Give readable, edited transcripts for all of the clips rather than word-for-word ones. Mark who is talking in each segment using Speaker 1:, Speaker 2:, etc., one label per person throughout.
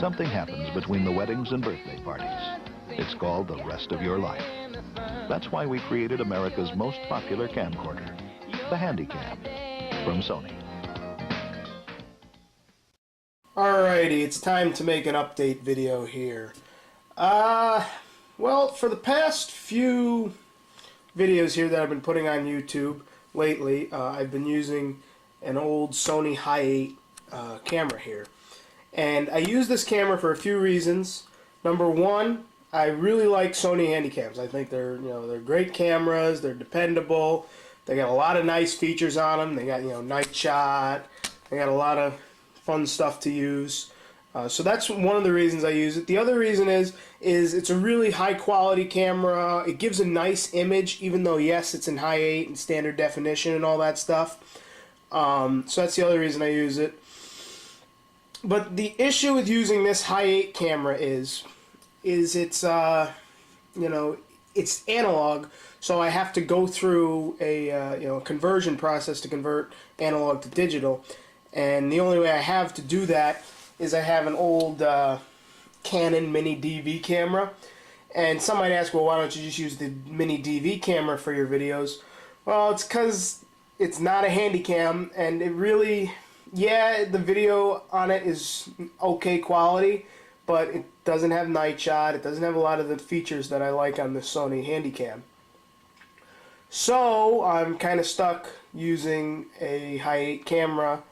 Speaker 1: Something happens between the weddings and birthday parties. It's called the rest of your life. That's why we created America's most popular camcorder, the Handycam, from Sony.
Speaker 2: Alrighty, it's time to make an update video here. Well, for the past few videos here that I've been putting on YouTube lately, I've been using an old Sony Hi8 camera here. And I use this camera for a few reasons. Number one, I really like Sony Handycams. I think they're great cameras, they're dependable, they got a lot of nice features on them, they got night shot, they got a lot of fun stuff to use. So that's one of the reasons I use it. The other reason is it's a really high quality camera. It gives a nice image, even though yes, it's in Hi8 and standard definition and all that stuff. So that's the other reason I use it. But the issue with using this Hi8 camera is it's it's analog, so I have to go through a conversion process to convert analog to digital. And the only way I have to do that is I have an old Canon mini DV camera. And some might ask, well, why don't you just use the mini DV camera for your videos? Well, it's because it's not a Handycam, and it really, yeah, the video on it is okay quality, but it doesn't have night shot. It doesn't have a lot of the features that I like on the Sony Handycam. So I'm kind of stuck using a Hi8 camera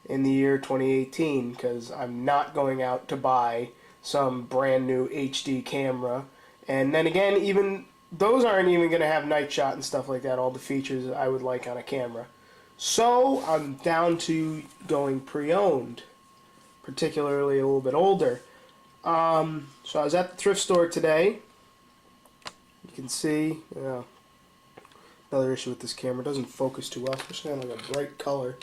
Speaker 2: in the year 2018 because I'm not going out to buy some brand new HD camera. And then again, even those aren't even going to have night shot and stuff like that, all the features that I would like on a camera. So I'm down to going pre-owned, particularly a little bit older. So I was at the thrift store today. You can see another issue with this camera, it doesn't focus too well, especially on like a bright color.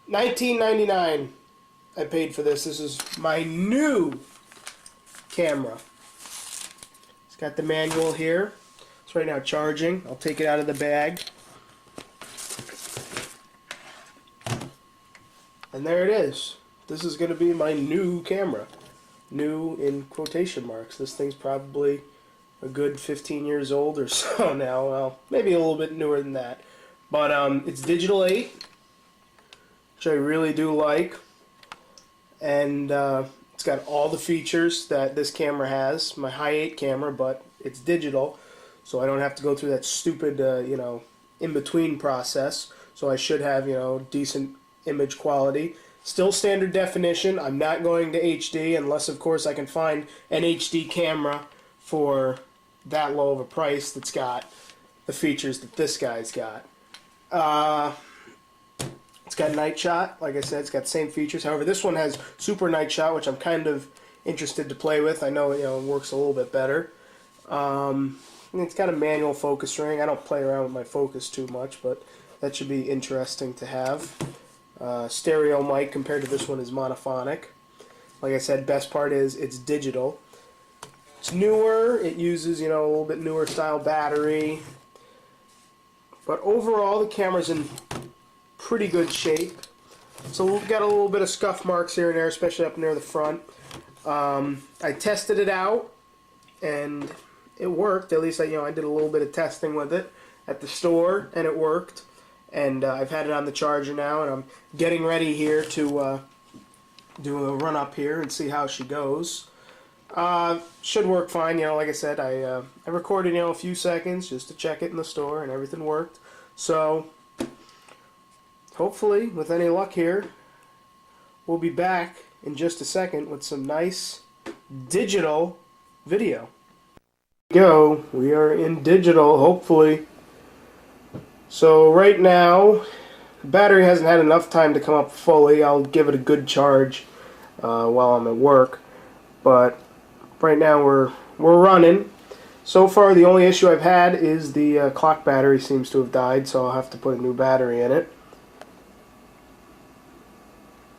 Speaker 2: $19.99 I paid for this. This is my new camera. It's got the manual here. It's right now charging. I'll take it out of the bag. And there it is. This is going to be my new camera. New in quotation marks. This thing's probably a good 15 years old or so now. Well, maybe a little bit newer than that. But it's digital 8. Which I really do like, and it's got all the features that this camera has, my Hi8 camera, but it's digital, so I don't have to go through that stupid in-between process. So I should have decent image quality, still standard definition. I'm not going to HD unless of course I can find an HD camera for that low of a price that's got the features that this guy's got. It's got night shot, like I said, it's got the same features. However, this one has super night shot, which I'm kind of interested to play with. I know it works a little bit better. It's got a manual focus ring. I don't play around with my focus too much, but that should be interesting to have. Stereo mic compared to this one is monophonic. Like I said, best part is it's digital. It's newer. It uses a little bit newer style battery. But overall, the camera's in pretty good shape. So we've got a little bit of scuff marks here and there, especially up near the front. I tested it out and it worked. At least I did a little bit of testing with it at the store and it worked. And I've had it on the charger now, and I'm getting ready here to do a run up here and see how she goes. Should work fine. Like I said, I recorded a few seconds just to check it in the store, and everything worked. So hopefully, with any luck here, we'll be back in just a second with some nice digital video. Here we go. We are in digital, hopefully. So right now, the battery hasn't had enough time to come up fully. I'll give it a good charge while I'm at work. But right now we're running. So far, the only issue I've had is the clock battery seems to have died, so I'll have to put a new battery in it.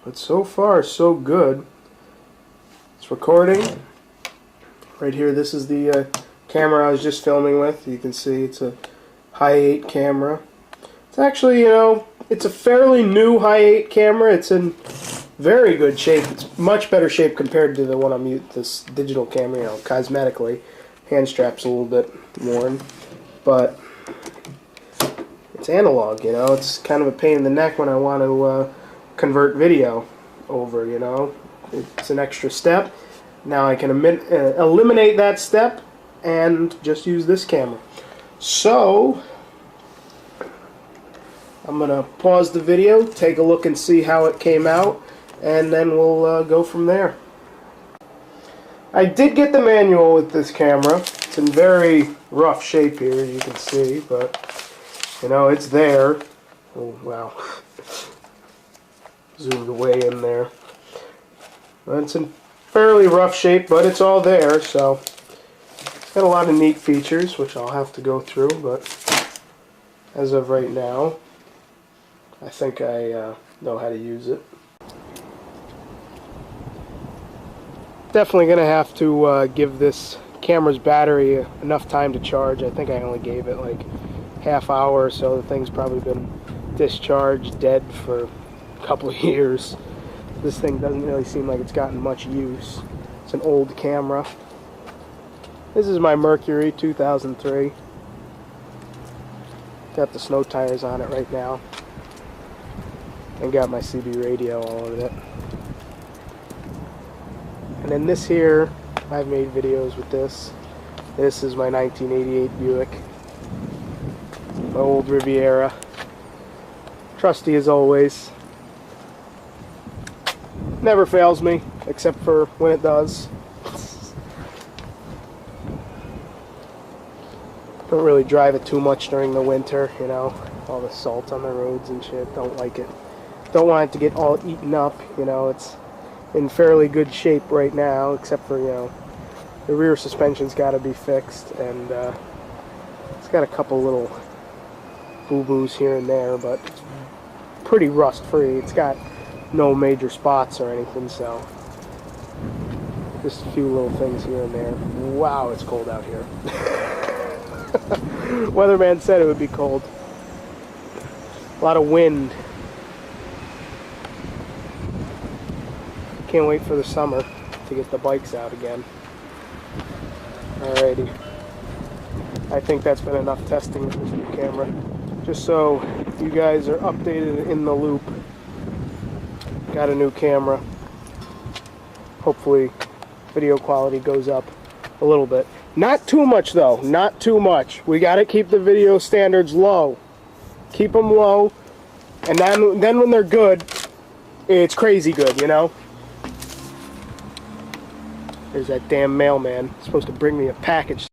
Speaker 2: But so far, so good. It's recording. Right here, this is the camera I was just filming with. You can see it's a Hi8 camera. It's actually, it's a fairly new Hi8 camera. It's in very good shape. It's much better shape compared to the one I'm using, this digital camera, you know, cosmetically. Hand strap's a little bit worn, but it's analog, you know. It's kind of a pain in the neck when I want to convert video over, you know. It's an extra step. Now I can eliminate that step and just use this camera. So I'm going to pause the video, take a look and see how it came out, and then we'll go from there. I did get the manual with this camera. It's in very rough shape here, you can see, but you know, it's there. Oh, wow. Zoomed way in there. It's in fairly rough shape, but it's all there, so it's got a lot of neat features, which I'll have to go through, but as of right now, I think I know how to use it. Definitely going to have to give this camera's battery enough time to charge. I think I only gave it like half hour or so. The thing's probably been discharged, dead for a couple of years. This thing doesn't really seem like it's gotten much use. It's an old camera. This is my Mercury 2003. Got the snow tires on it right now. And got my CB radio all over it. And then this here, I've made videos with this. This is my 1988 Buick. My old Riviera. Trusty as always. Never fails me, except for when it does. Don't really drive it too much during the winter, you know. All the salt on the roads and shit. Don't like it. Don't want it to get all eaten up, you know. It's in fairly good shape right now, except for, you know, the rear suspension's got to be fixed, and it's got a couple little boo-boos here and there, but it's pretty rust-free. It's got no major spots or anything, so just a few little things here and there. Wow, it's cold out here. Weatherman said it would be cold. A lot of wind. Can't wait for the summer to get the bikes out again. Alrighty. I think that's been enough testing with this new camera. Just so you guys are updated in the loop. Got a new camera. Hopefully video quality goes up a little bit. Not too much though, not too much. We gotta keep the video standards low. Keep them low, and then when they're good, it's crazy good, you know? There's that damn mailman. He's supposed to bring me a package.